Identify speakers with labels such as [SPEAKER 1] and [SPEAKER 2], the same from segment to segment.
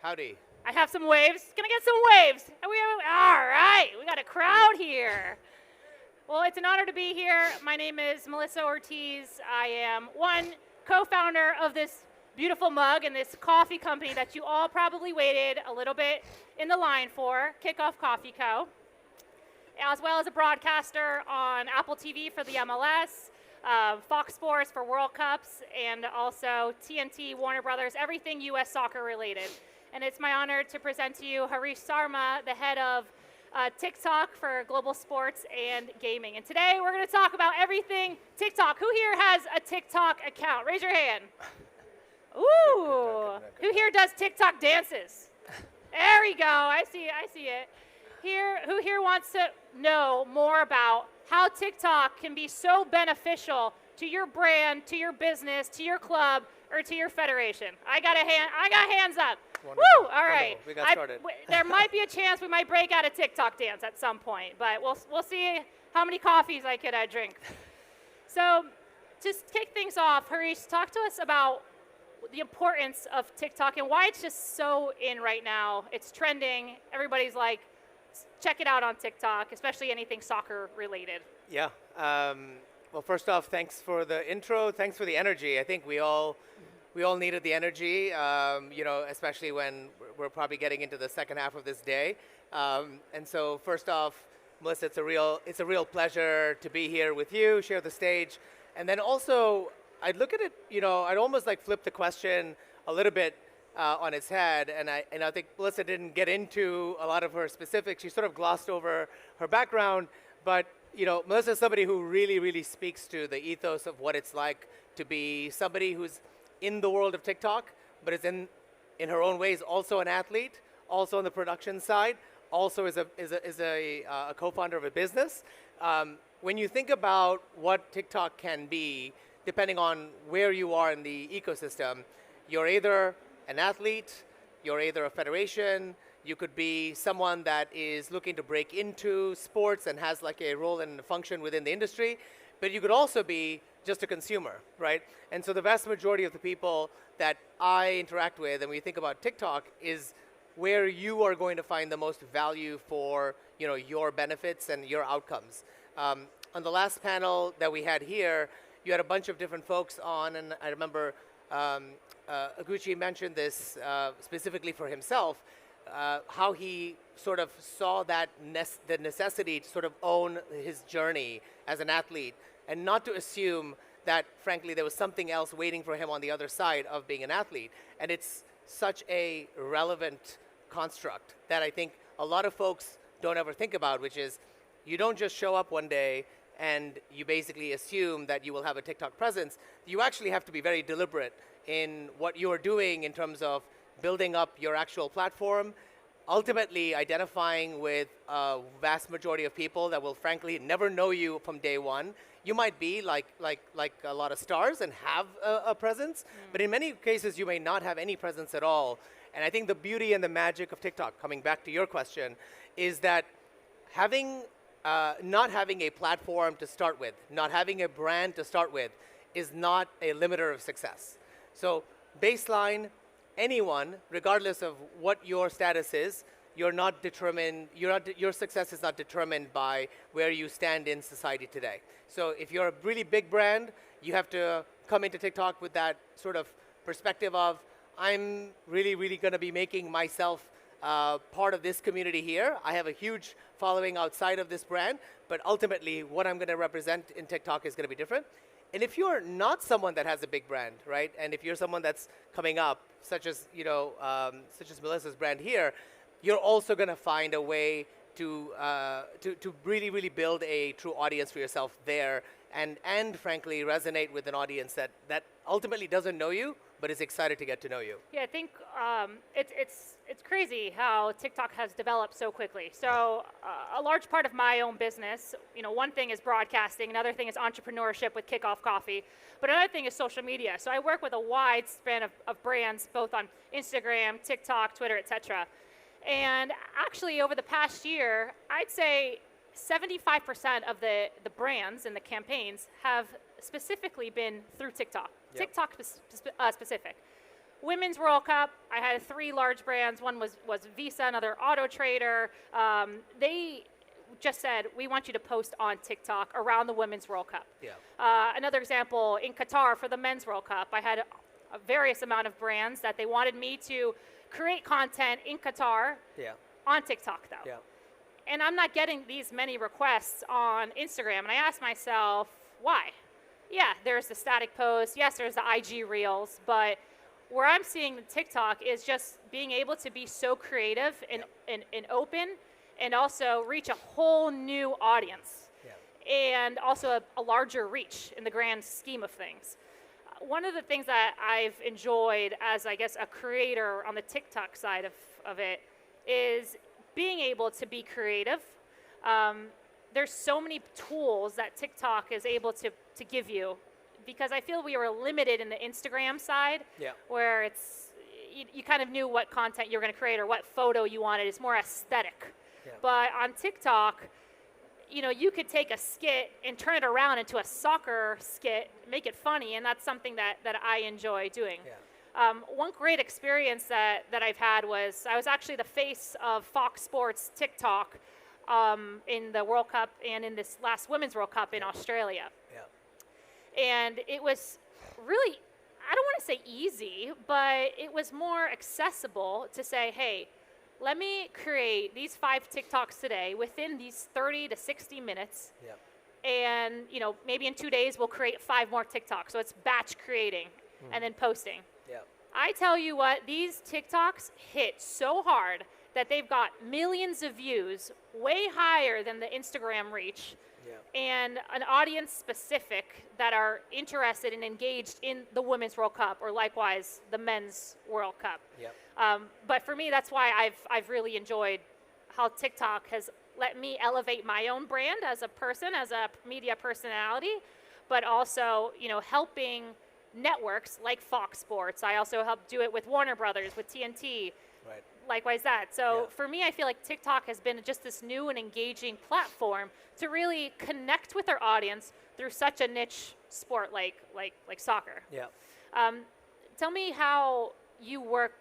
[SPEAKER 1] Howdy.
[SPEAKER 2] I have some waves. Can I get some waves? All right, we got a crowd here. Well, it's an honor to be here. My name is Melissa Ortiz. I am one co-founder of this beautiful mug and this coffee company that you all probably waited a little bit in the line for, Kickoff Coffee Co., as well as a broadcaster on Apple TV for the MLS, Fox Sports for World Cups, and also TNT, Warner Brothers, everything U.S. soccer related. And it's my honor to present to you Harish Sarma, the head of TikTok for global sports and gaming. And today we're going to talk about everything TikTok. Who here has a TikTok account? Raise your hand. Ooh. Who here does TikTok dances? There we go. I see it. Who here wants to know more about how TikTok can be so beneficial to your brand, to your business, to your club, or to your federation? I got hands up.
[SPEAKER 1] Wonderful.
[SPEAKER 2] Woo! All right.
[SPEAKER 1] Wonderful. We got started.
[SPEAKER 2] There might be a chance we might break out a TikTok dance at some point, but we'll see how many coffees I could drink. So, just kick things off, Harish, talk to us about the importance of TikTok and why it's just so in right now. It's trending. Everybody's like, check it out on TikTok, especially anything soccer related.
[SPEAKER 1] Yeah. Well, first off, thanks for the intro. Thanks for the energy. I think we all needed the energy, especially when we're probably getting into the second half of this day. And so first off, Melissa, it's a real pleasure to be here with you, share the stage. And then also, I'd look at it, I'd almost like flip the question a little bit on its head. And I think Melissa didn't get into a lot of her specifics. She sort of glossed over her background. But, Melissa is somebody who really, really speaks to the ethos of what it's like to be somebody who's in the world of TikTok, but is in her own ways also an athlete, also on the production side, also is a co-founder of a business. When you think about what TikTok can be, depending on where you are in the ecosystem, you're either an athlete, you're either a federation, you could be someone that is looking to break into sports and has like a role and function within the industry, but you could also be just a consumer, right? And so the vast majority of the people that I interact with, and when you think about TikTok, is where you are going to find the most value for your benefits and your outcomes. On the last panel that we had here, you had a bunch of different folks on, and I remember Aguchi mentioned this specifically for himself, how he sort of saw that the necessity to sort of own his journey as an athlete, and not to assume that, frankly, there was something else waiting for him on the other side of being an athlete. And it's such a relevant construct that I think a lot of folks don't ever think about, which is you don't just show up one day and you basically assume that you will have a TikTok presence. You actually have to be very deliberate in what you're doing in terms of building up your actual platform, ultimately identifying with a vast majority of people that will frankly never know you from day one. You might be like a lot of stars and have a presence, but in many cases you may not have any presence at all. And I think the beauty and the magic of TikTok, coming back to your question, is that not having a platform to start with, not having a brand to start with, is not a limiter of success. So baseline, anyone, regardless of what your status is, your success is not determined by where you stand in society today. So if you're a really big brand, you have to come into TikTok with that sort of perspective of, I'm really, really going to be making myself part of this community here. I have a huge following outside of this brand, but ultimately what I'm going to represent in TikTok is going to be different. And if you're not someone that has a big brand, right, and if you're someone that's coming up, such as Melissa's brand here, you're also going to find a way to really, really build a true audience for yourself there, and frankly resonate with an audience that ultimately doesn't know you, but is excited to get to know you.
[SPEAKER 2] Yeah, I think it's crazy how TikTok has developed so quickly. So a large part of my own business, one thing is broadcasting, another thing is entrepreneurship with Kickoff Coffee, but another thing is social media. So I work with a wide span of brands, both on Instagram, TikTok, Twitter, etc. And actually, over the past year, I'd say 75% of the brands and the campaigns have specifically been through TikTok,
[SPEAKER 1] Yep.
[SPEAKER 2] TikTok specific. Women's World Cup, I had 3 large brands. One was Visa, another Auto Trader. They just said, we want you to post on TikTok around the Women's World Cup.
[SPEAKER 1] Yeah.
[SPEAKER 2] Another example, in Qatar for the Men's World Cup, I had a various amount of brands that they wanted me to create content in Qatar
[SPEAKER 1] Yeah.
[SPEAKER 2] on TikTok, though.
[SPEAKER 1] Yeah.
[SPEAKER 2] And I'm not getting these many requests on Instagram. And I asked myself, why? Yeah, there's the static post. Yes, there's the IG Reels. But where I'm seeing the TikTok is just being able to be so creative and open, and also reach a whole new audience.
[SPEAKER 1] Yeah.
[SPEAKER 2] And also a larger reach in the grand scheme of things. One of the things that I've enjoyed as, I guess, a creator on the TikTok side of it is being able to be creative. There's so many tools that TikTok is able to give you, because I feel we were limited in the Instagram side,
[SPEAKER 1] Yeah.
[SPEAKER 2] where it's you kind of knew what content you were going to create or what photo you wanted. It's more aesthetic.
[SPEAKER 1] Yeah.
[SPEAKER 2] But on TikTok, you could take a skit and turn it around into a soccer skit, make it funny, and that's something that I enjoy doing.
[SPEAKER 1] Yeah.
[SPEAKER 2] One great experience that I've had was I was actually the face of Fox Sports TikTok in the World Cup and in this last Women's World Cup in Australia.
[SPEAKER 1] Yeah.
[SPEAKER 2] And it was really, I don't want to say easy, but it was more accessible to say, hey, let me create these 5 TikToks today within these 30 to 60 minutes.
[SPEAKER 1] Yeah.
[SPEAKER 2] And, maybe in 2 days we'll create 5 more TikToks. So it's batch creating and then posting.
[SPEAKER 1] Yeah.
[SPEAKER 2] I tell you what, these TikToks hit so hard that they've got millions of views, way higher than the Instagram reach.
[SPEAKER 1] Yeah.
[SPEAKER 2] And an audience specific that are interested and engaged in the Women's World Cup, or likewise the Men's World Cup.
[SPEAKER 1] Yeah.
[SPEAKER 2] But for me, that's why I've really enjoyed how TikTok has let me elevate my own brand as a person, as a media personality, but also helping networks like Fox Sports. I also help do it with Warner Brothers, with TNT.
[SPEAKER 1] Right.
[SPEAKER 2] Likewise that. So
[SPEAKER 1] Yeah.
[SPEAKER 2] for me, I feel like TikTok has been just this new and engaging platform to really connect with our audience through such a niche sport like soccer.
[SPEAKER 1] Yeah.
[SPEAKER 2] Tell me how you work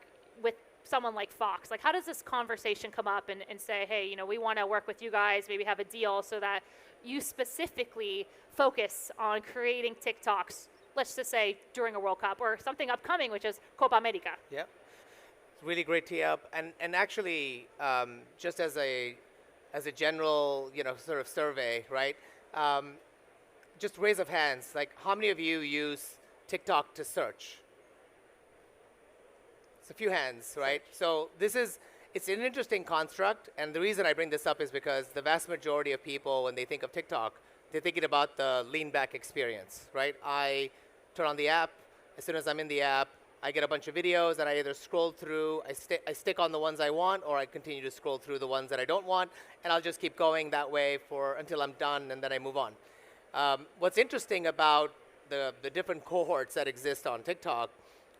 [SPEAKER 2] with someone like Fox. Like, how does this conversation come up and say, hey, we want to work with you guys, maybe have a deal so that you specifically focus on creating TikToks, let's just say during a World Cup or something upcoming, which is Copa America.
[SPEAKER 1] Yeah. Really great tee up, and actually, just as a general sort of survey, right? Just raise of hands, like how many of you use TikTok to search? It's a few hands, right? So it's an interesting construct, and the reason I bring this up is because the vast majority of people, when they think of TikTok, they're thinking about the lean back experience, right? I turn on the app. As soon as I'm in the app, I get a bunch of videos and I either scroll through, I stick on the ones I want, or I continue to scroll through the ones that I don't want, and I'll just keep going that way until I'm done, and then I move on. What's interesting about the different cohorts that exist on TikTok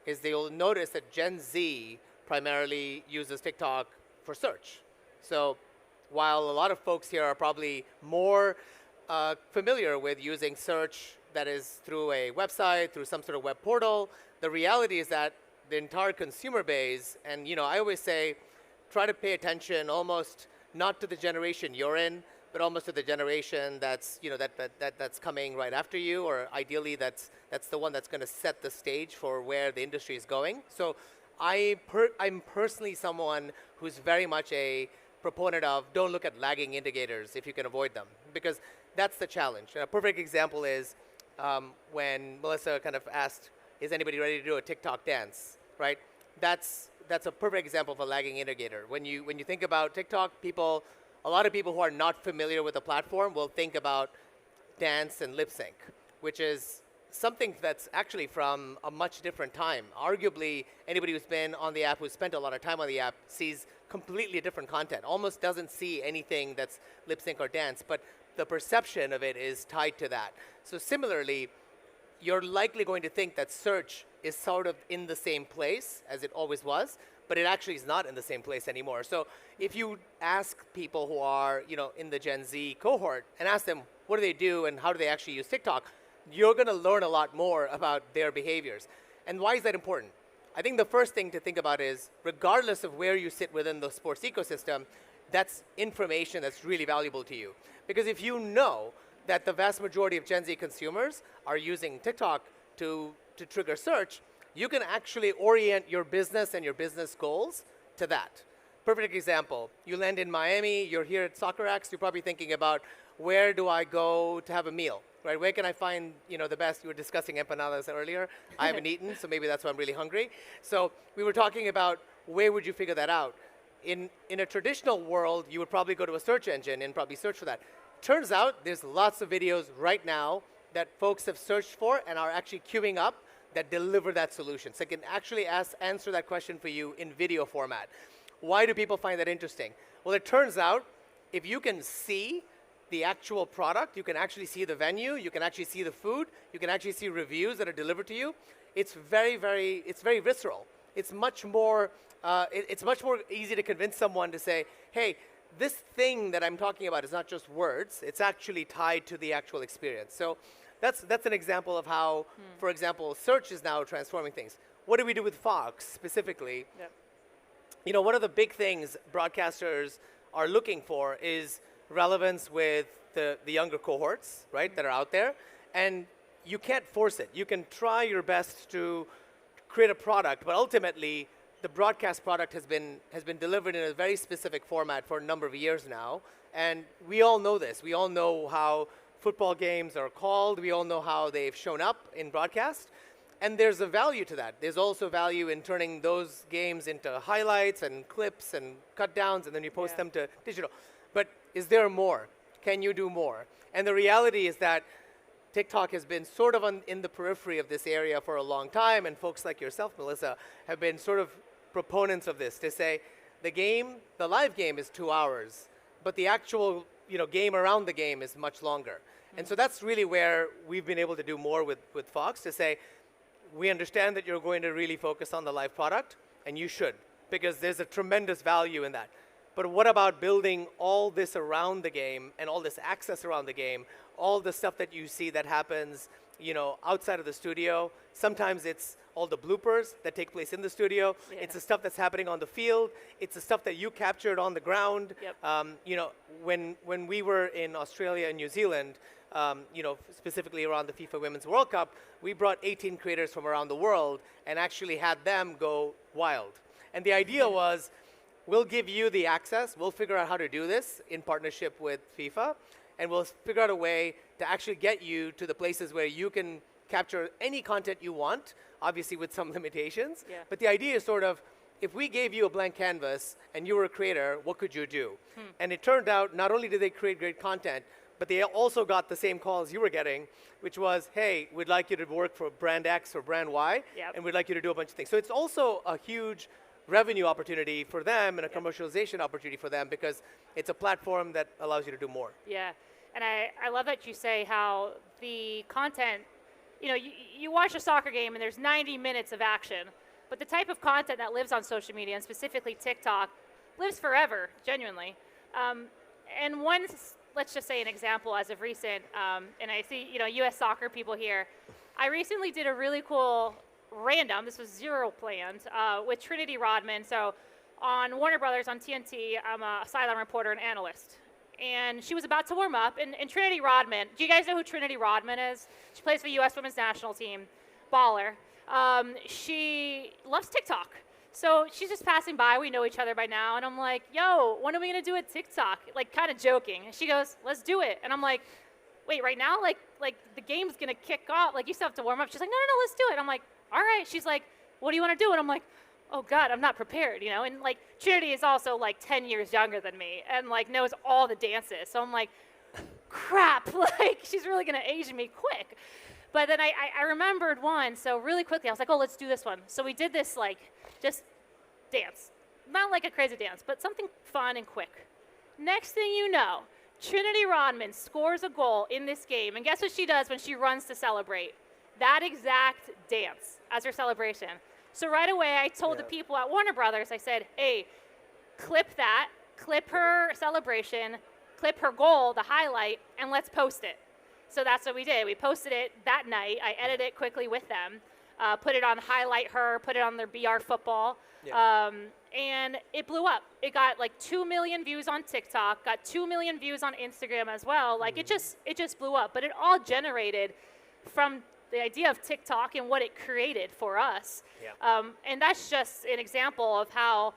[SPEAKER 1] is you'll notice that Gen Z primarily uses TikTok for search. So while a lot of folks here are probably more familiar with using search that is through a website, through some sort of web portal, the reality is that the entire consumer base, and I always say, try to pay attention almost not to the generation you're in, but almost to the generation that's that's coming right after you, or ideally that's the one that's going to set the stage for where the industry is going. So I'm personally someone who's very much a proponent of don't look at lagging indicators if you can avoid them, because that's the challenge. A perfect example is when Melissa kind of asked, is anybody ready to do a TikTok dance, right? That's a perfect example of a lagging indicator. When you think about TikTok, a lot of people who are not familiar with the platform will think about dance and lip sync, which is something that's actually from a much different time. Arguably, anybody who's been on the app, who's spent a lot of time on the app, sees completely different content, almost doesn't see anything that's lip sync or dance, but the perception of it is tied to that. So similarly, you're likely going to think that search is sort of in the same place as it always was, but it actually is not in the same place anymore. So if you ask people who are in the Gen Z cohort and ask them what do they do and how do they actually use TikTok, you're going to learn a lot more about their behaviors. And why is that important? I think the first thing to think about is, regardless of where you sit within the sports ecosystem, that's information that's really valuable to you. Because if you know that the vast majority of Gen Z consumers are using TikTok to trigger search, you can actually orient your business and your business goals to that. Perfect example, you land in Miami, you're here at Soccerex, you're probably thinking about, where do I go to have a meal, right? Where can I find, the best? You were discussing empanadas earlier. I haven't eaten, so maybe that's why I'm really hungry. So we were talking about, where would you figure that out? In a traditional world, you would probably go to a search engine and probably search for that. Turns out there's lots of videos right now that folks have searched for and are actually queuing up that deliver that solution. So I can actually answer that question for you in video format. Why do people find that interesting? Well, it turns out if you can see the actual product, you can actually see the venue, you can actually see the food, you can actually see reviews that are delivered to you. It's very visceral. It's much more easy to convince someone to say, hey, this thing that I'm talking about is not just words, it's actually tied to the actual experience. So that's an example of how, for example, search is now transforming things. What do we do with Fox specifically? Yep. One of the big things broadcasters are looking for is relevance with the younger cohorts, right, that are out there. And you can't force it. You can try your best to create a product, but ultimately, the broadcast product has been delivered in a very specific format for a number of years now. And we all know this. We all know how football games are called. We all know how they've shown up in broadcast. And there's a value to that. There's also value in turning those games into highlights and clips and cut downs, and then you post them to digital. But is there more? Can you do more? And the reality is that TikTok has been sort of in the periphery of this area for a long time, and folks like yourself, Melissa, have been sort of proponents of this to say, the live game is 2 hours, but the actual game around the game is much longer. And so that's really where we've been able to do more with Fox, to say, we understand that you're going to really focus on the live product, and you should, because there's a tremendous value in that. But what about building all this around the game and all this access around the game, all the stuff that you see that happens, outside of the studio? Sometimes it's all the bloopers that take place in the studio. Yeah. It's the stuff that's happening on the field. It's the stuff that you captured on the ground. Yep. When we were in Australia and New Zealand, specifically around the FIFA Women's World Cup, we brought 18 creators from around the world and actually had them go wild. And the idea was, we'll give you the access, we'll figure out how to do this in partnership with FIFA, and we'll figure out a way to actually get you to the places where you can capture any content you want, obviously with some limitations. Yeah. But the idea is sort of, if we gave you a blank canvas and you were a creator, what could you do? And it turned out, not only did they create great content, but they also got the same calls you were getting, which was, hey, we'd like you to work for brand X or brand Y, yep, and we'd like you to do a bunch of things. So it's also a huge revenue opportunity for them and a commercialization opportunity for them, because it's a platform that allows you to do more.
[SPEAKER 2] Yeah, and I love that you say how the content, you watch a soccer game and there's 90 minutes of action, but the type of content that lives on social media, and specifically TikTok, lives forever, genuinely. And one, let's just say an example as of recent, and I see, US soccer people here, I recently did a really cool this was zero planned, with Trinity Rodman. So on Warner Brothers, on TNT, I'm a sideline reporter and analyst. And she was about to warm up, and Trinity Rodman, do you guys know who Trinity Rodman is? She plays for the U.S. Women's National Team, baller. She loves TikTok. So she's just passing by, we know each other by now, and I'm like, yo, when are we gonna do a TikTok? Like, kind of joking. And she goes, let's do it. And I'm like, wait, right now? Like the game's gonna kick off, like you still have to warm up. She's like, no, let's do it. I'm like, all right. She's like, what do you want to do? And I'm like, oh God, I'm not prepared, And like Trinity is also like 10 years younger than me and like knows all the dances. So I'm like, crap, like she's really gonna age me quick. But then I remembered one, so really quickly I was like, oh, let's do this one. So we did this like just dance, not like a crazy dance, but something fun and quick. Next thing you know, Trinity Rodman scores a goal in this game, and guess what she does when she runs to celebrate? That exact dance as her celebration. So right away, I told the people at Warner Brothers, I said, hey, clip that, clip her celebration, clip her goal, the highlight, and let's post it. So that's what we did. We posted it that night. I edited it quickly with them. put it on Highlight Her, put it on their BR Football.
[SPEAKER 1] Yeah.
[SPEAKER 2] And it blew up. It got like 2 million views on TikTok, got 2 million views on Instagram as well. Like it just blew up. But it all generated from the idea of TikTok and what it created for us.
[SPEAKER 1] Yeah.
[SPEAKER 2] And that's just an example of how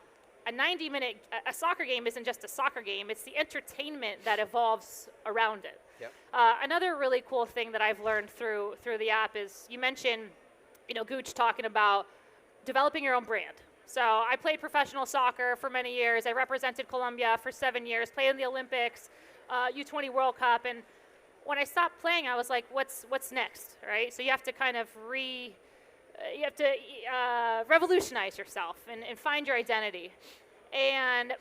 [SPEAKER 2] a soccer game isn't just a soccer game. It's the entertainment that evolves around it.
[SPEAKER 1] Yep.
[SPEAKER 2] Another really cool thing that I've learned through the app is you mentioned, Gooch talking about developing your own brand. So I played professional soccer for many years. I represented Colombia for 7 years, played in the Olympics, U20 World Cup, and when I stopped playing, I was like, what's next, right? So you have to kind of revolutionize yourself and find your identity. And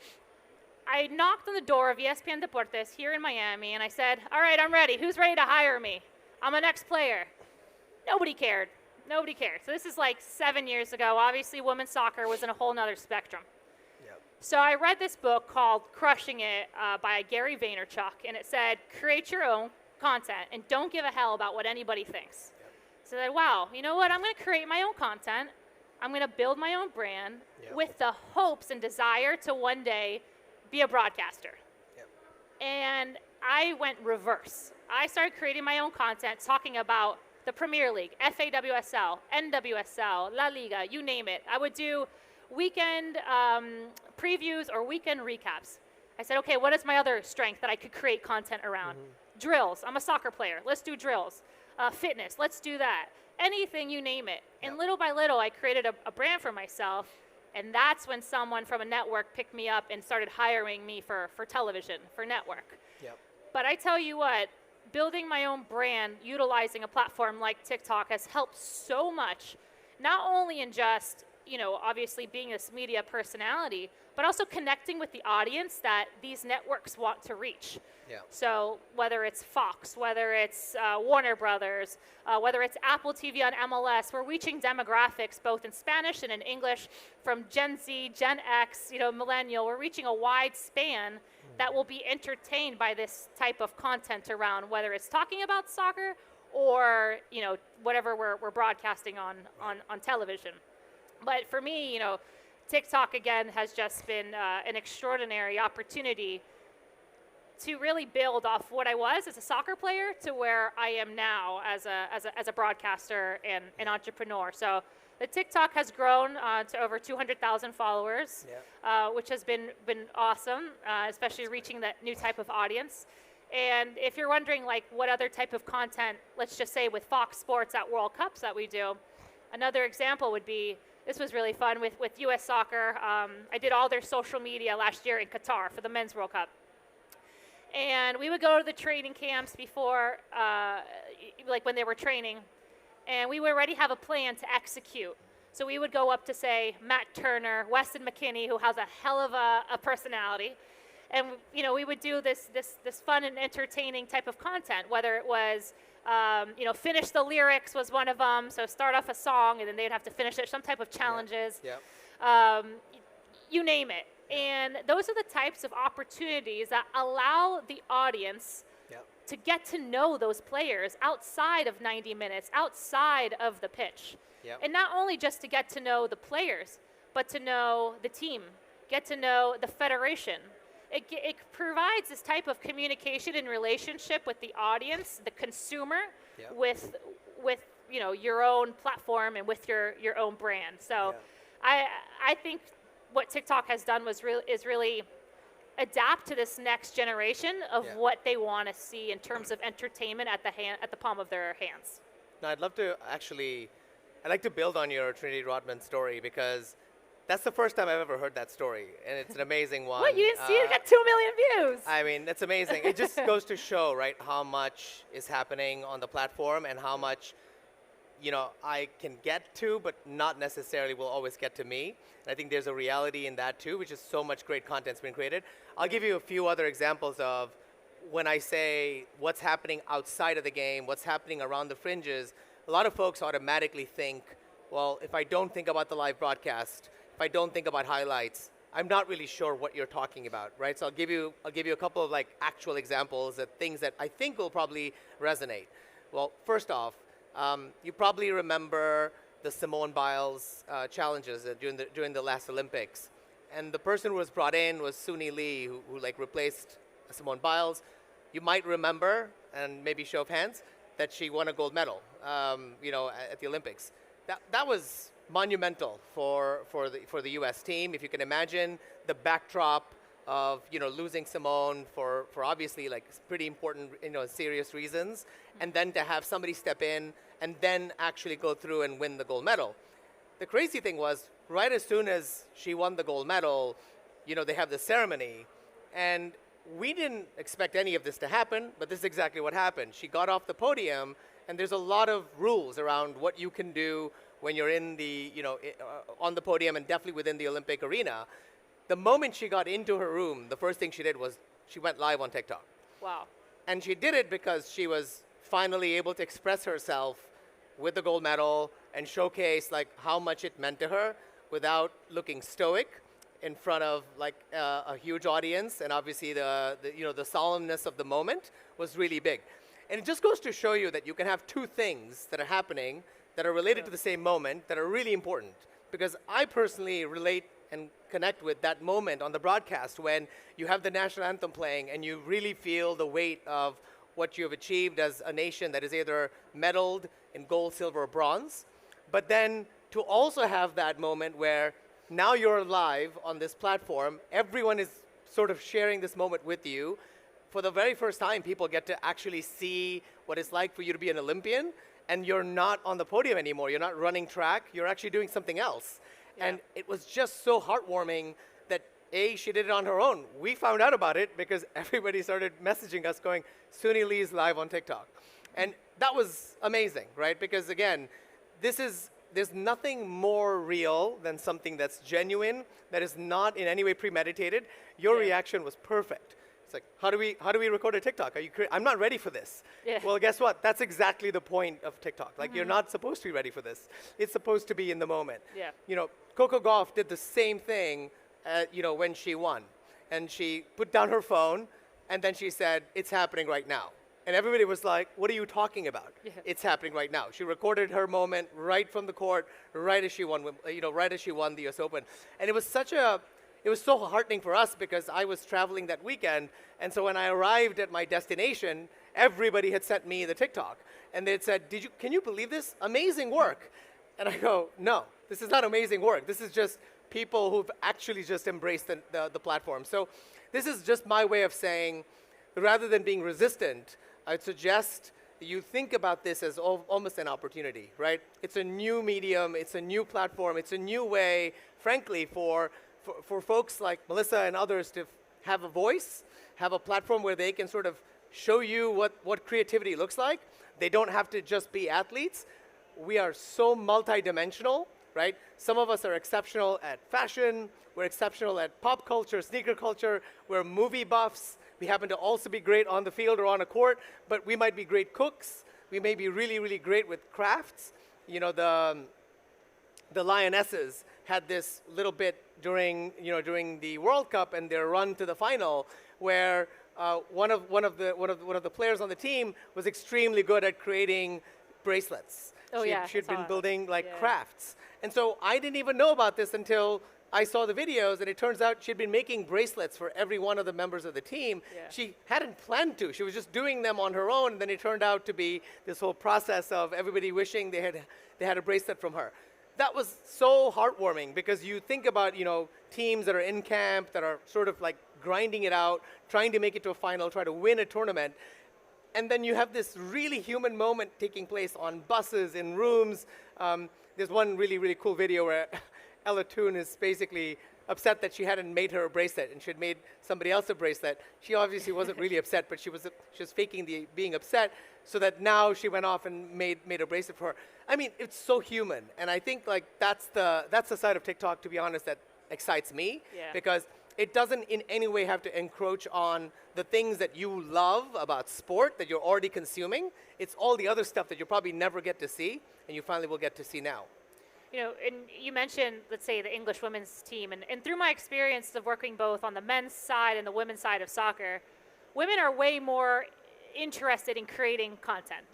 [SPEAKER 2] I knocked on the door of ESPN Deportes here in Miami, and I said, all right, I'm ready. Who's ready to hire me? I'm an ex-player. Nobody cared. Nobody cared. So this is like 7 years ago. Obviously, women's soccer was in a whole nother spectrum.
[SPEAKER 1] Yep.
[SPEAKER 2] So I read this book called Crushing It by Gary Vaynerchuk, and it said, create your own content and don't give a hell about what anybody thinks.
[SPEAKER 1] Yep.
[SPEAKER 2] So I said, wow, you know what? I'm going to create my own content. I'm going to build my own brand with the hopes and desire to one day be a broadcaster.
[SPEAKER 1] Yep.
[SPEAKER 2] And I went reverse. I started creating my own content talking about the Premier League, FAWSL, NWSL, La Liga, you name it. I would do weekend previews or weekend recaps. I said, okay, what is my other strength that I could create content around? Mm-hmm. Drills. I'm a soccer player. Let's do drills. Fitness. Let's do that. Anything, you name it. And little by little, I created a brand for myself. And that's when someone from a network picked me up and started hiring me for television, for network.
[SPEAKER 1] Yep.
[SPEAKER 2] But I tell you what, building my own brand, utilizing a platform like TikTok has helped so much, not only in just, obviously being this media personality, but also connecting with the audience that these networks want to reach.
[SPEAKER 1] Yeah.
[SPEAKER 2] So whether it's Fox, whether it's Warner Brothers, whether it's Apple TV on MLS, we're reaching demographics both in Spanish and in English from Gen Z, Gen X, millennial. We're reaching a wide span that will be entertained by this type of content around whether it's talking about soccer or whatever we're broadcasting on television. But for me, TikTok again has just been an extraordinary opportunity to really build off what I was as a soccer player to where I am now as a broadcaster and an entrepreneur. So the TikTok has grown to over 200,000 followers, which has been awesome, especially reaching that new type of audience. And if you're wondering what other type of content, let's just say with Fox Sports at World Cups that we do, another example would be, this was really fun with U.S. Soccer. I did all their social media last year in Qatar for the Men's World Cup. And we would go to the training camps before, when they were training, and we would already have a plan to execute. So we would go up to, say, Matt Turner, Weston McKennie, who has a hell of a personality, and we would do this fun and entertaining type of content, whether it was finish the lyrics was one of them, so start off a song and then they'd have to finish it, some type of challenges, you name it. And those are the types of opportunities that allow the audience to get to know those players outside of 90 minutes, outside of the pitch. And not only just to get to know the players, but to know the team, get to know the federation. It provides this type of communication and relationship with the audience, the consumer, with your own platform and with your own brand. So I think what TikTok has done is really adapt to this next generation of what they want to see in terms of entertainment at the palm of their hands.
[SPEAKER 1] Now, I'd like to build on your Trinity Rodman story because that's the first time I've ever heard that story, and it's an amazing one.
[SPEAKER 2] What, you didn't see it? It got 2 million views.
[SPEAKER 1] I mean, that's amazing. It just goes to show, right, how much is happening on the platform and how much, I can get to, but not necessarily will always get to me. And I think there's a reality in that too, which is so much great content's been created. I'll give you a few other examples of when I say what's happening outside of the game, what's happening around the fringes. A lot of folks automatically think, well, if I don't think about the live broadcast, if I don't think about highlights, I'm not really sure what you're talking about, right? So I'll give you a couple of actual examples of things that I think will probably resonate. Well, first off, you probably remember the Simone Biles challenges during the last Olympics, and the person who was brought in was Suni Lee, who like replaced Simone Biles. You might remember, and maybe show of hands, that she won a gold medal, at the Olympics. That was monumental for the U.S. team. If you can imagine the backdrop of losing Simone for obviously like pretty important serious reasons, and then to have somebody step in and then actually go through and win the gold medal. The crazy thing was, right as soon as she won the gold medal, they have the ceremony, and we didn't expect any of this to happen, but this is exactly what happened. She got off the podium, and there's a lot of rules around what you can do when you're in the, on the podium and definitely within the Olympic arena. The moment she got into her room, the first thing she did was she went live on TikTok.
[SPEAKER 2] Wow.
[SPEAKER 1] And she did it because she was finally able to express herself with the gold medal and showcase like how much it meant to her without looking stoic in front of like a huge audience. And obviously the solemnness of the moment was really big. And it just goes to show you that you can have two things that are happening that are related to the same moment that are really important. Because I personally relate and connect with that moment on the broadcast when you have the national anthem playing and you really feel the weight of what you have achieved as a nation that is either medaled in gold, silver, or bronze. But then to also have that moment where now you're live on this platform, everyone is sort of sharing this moment with you. For the very first time, people get to actually see what it's like for you to be an Olympian, and you're not on the podium anymore. You're not running track. You're actually doing something else. Yeah. And it was just so heartwarming that, A, she did it on her own. We found out about it because everybody started messaging us going, Suni Lee's live on TikTok. And that was amazing, right? Because again, there's nothing more real than something that's genuine, that is not in any way premeditated. Your reaction was perfect. It's like, how do we record a TikTok? I'm not ready for this. Yeah. Well, guess what? That's exactly the point of TikTok. Like, you're not supposed to be ready for this. It's supposed to be in the moment. Yeah. Coco Gauff did the same thing, when she won. And she put down her phone, and then she said, it's happening right now. And everybody was like, what are you talking about? Yeah. It's happening right now. She recorded her moment right from the court, right as she won the US Open. And it was so heartening for us because I was traveling that weekend. And so when I arrived at my destination, everybody had sent me the TikTok. And they had said, can you believe this? Amazing work. And I go, no, this is not amazing work. This is just people who've actually just embraced the platform. So this is just my way of saying, rather than being resistant, I'd suggest you think about this as almost an opportunity, right? It's a new medium, it's a new platform, it's a new way, frankly, for folks like Melissa and others to have a voice, have a platform where they can sort of show you what creativity looks like. They don't have to just be athletes. We are so multidimensional, right? Some of us are exceptional at fashion, we're exceptional at pop culture, sneaker culture, we're movie buffs. We happen to also be great on the field or on a court, but we might be great cooks. We may be really, really great with crafts. The Lionesses had this little bit during the World Cup and their run to the final, where one of the players on the team was extremely good at creating bracelets. She'd been building crafts, and so I didn't even know about this until I saw the videos, and it turns out she'd been making bracelets for every one of the members of the team. Yeah. She hadn't planned to. She was just doing them on her own, and then it turned out to be this whole process of everybody wishing they had a bracelet from her. That was so heartwarming because you think about, teams that are in camp, that are sort of like grinding it out, trying to make it to a final, try to win a tournament. And then you have this really human moment taking place on buses, in rooms. There's one really, really cool video where Ella Toon is basically upset that she hadn't made her a bracelet and she had made somebody else a bracelet. She obviously wasn't really upset, but she was faking being upset so that now she went off and made a bracelet for her. I mean, it's so human. And I think that's the side of TikTok, to be honest, that excites me. Yeah. Because it doesn't in any way have to encroach on the things that you love about sport that you're already consuming. It's all the other stuff that you probably never get to see and you finally will get to see now.
[SPEAKER 2] And you mentioned, let's say, the English women's team, and through my experience of working both on the men's side and the women's side of soccer, women are way more interested in creating content.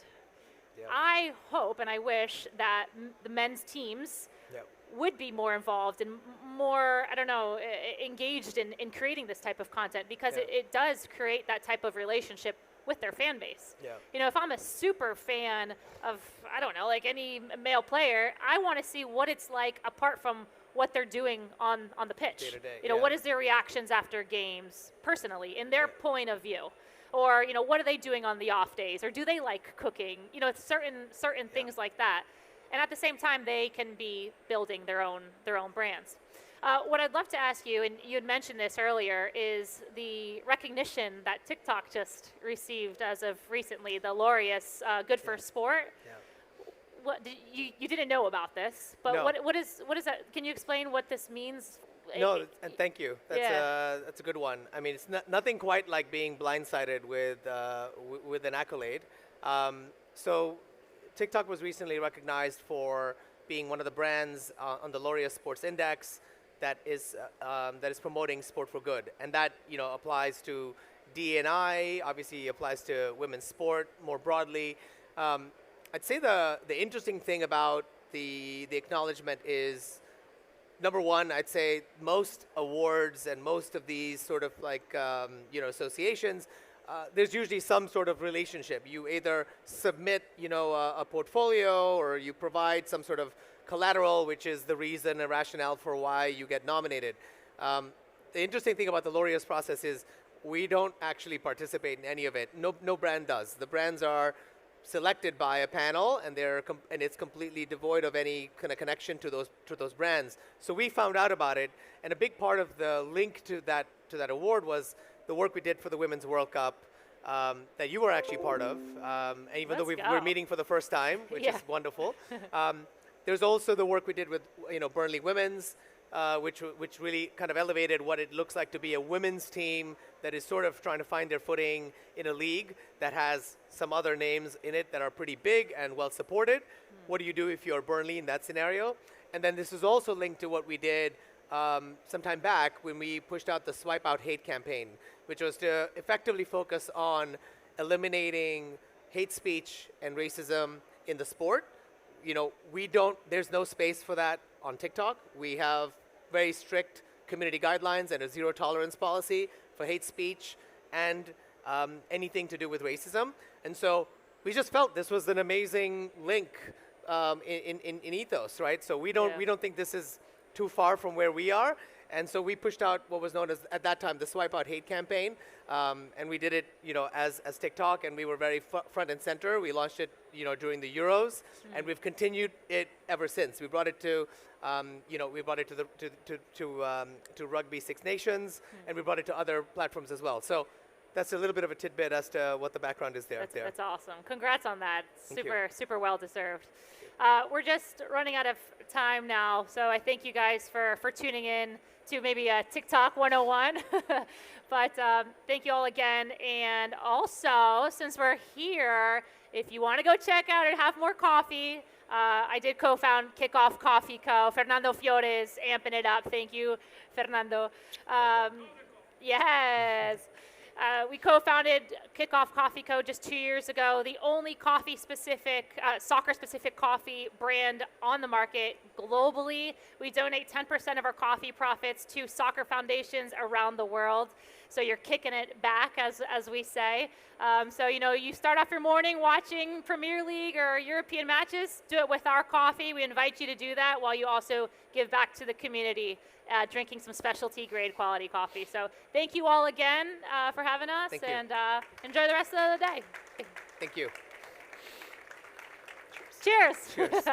[SPEAKER 1] Yeah.
[SPEAKER 2] I hope and I wish that the men's teams
[SPEAKER 1] Yep.
[SPEAKER 2] would be more involved and more, I don't know, engaged in creating this type of content because
[SPEAKER 1] Yeah.
[SPEAKER 2] it does create that type of relationship with their fan base.
[SPEAKER 1] Yeah.
[SPEAKER 2] You know, if I'm a super fan of, I don't know, like any male player, I want to see what it's like apart from what they're doing on the pitch.
[SPEAKER 1] Day to day,
[SPEAKER 2] You know,
[SPEAKER 1] yeah.
[SPEAKER 2] what is their reactions after games personally in their point of view? Or, you know, what are they doing on the off days? Or do they like cooking? You know, it's certain things like that. And at the same time, they can be building their own brands. What I'd love to ask you, and you had mentioned this earlier, is the recognition that TikTok just received as of recently, the Laureus Good for Sport.
[SPEAKER 1] Yeah.
[SPEAKER 2] What you didn't know about this, but
[SPEAKER 1] No.
[SPEAKER 2] what is that? Can you explain what this means?
[SPEAKER 1] No, and thank you. That's a good one. I mean, it's nothing quite like being blindsided with an accolade. So, TikTok was recently recognized for being one of the brands on the Laureus Sports Index that is promoting sport for good, and that applies to D&I. Obviously, applies to women's sport more broadly. I'd say the interesting thing about the acknowledgement is, number one, I'd say most awards and most of these sort of like associations, there's usually some sort of relationship. You either submit a portfolio, or you provide some sort of collateral, which is the reason and rationale for why you get nominated. The interesting thing about the Laureus process is we don't actually participate in any of it. No brand does. The brands are selected by a panel, and it's completely devoid of any kind of connection to those brands. So we found out about it, and a big part of the link to that award was the work we did for the Women's World Cup, that you were actually part of. And even though we're meeting for the first time, which is wonderful. There's also the work we did with Burnley Women's, which really kind of elevated what it looks like to be a women's team that is sort of trying to find their footing in a league that has some other names in it that are pretty big and well supported. What do you do if you're Burnley in that scenario? And then this is also linked to what we did some time back when we pushed out the Swipe Out Hate campaign, which was to effectively focus on eliminating hate speech and racism in the sport. There's no space for that on TikTok. We have very strict community guidelines and a zero tolerance policy for hate speech and anything to do with racism. And so we just felt this was an amazing link in ethos, right? So we don't think this is too far from where we are. And so we pushed out what was known as, at that time, the Swipe Out Hate campaign. And we did it, as TikTok, and we were very front and center. We launched it, during the Euros, and we've continued it ever since. We brought it to, to Rugby Six Nations, and we brought it to other platforms as well. So that's a little bit of a tidbit as to what the background is there.
[SPEAKER 2] That's awesome. Congrats on that.
[SPEAKER 1] Thank you.
[SPEAKER 2] Super well deserved. We're just running out of time now, so I thank you guys for tuning in to maybe a TikTok 101. But thank you all again. And also, since we're here, if you want to go check out and have more coffee, I did co-found Kickoff Coffee Co. Fernando Fiores amping it up. Thank you, Fernando. Yes. We co-founded Kickoff Coffee Co. just 2 years ago, the only coffee-specific, soccer-specific coffee brand on the market globally. We donate 10% of our coffee profits to soccer foundations around the world. So you're kicking it back, as we say. So, you start off your morning watching Premier League or European matches, do it with our coffee. We invite you to do that while you also give back to the community, drinking some specialty grade quality coffee. So thank you all again for having us, and enjoy the rest of the day.
[SPEAKER 1] Thank you.
[SPEAKER 2] Cheers.
[SPEAKER 1] Cheers.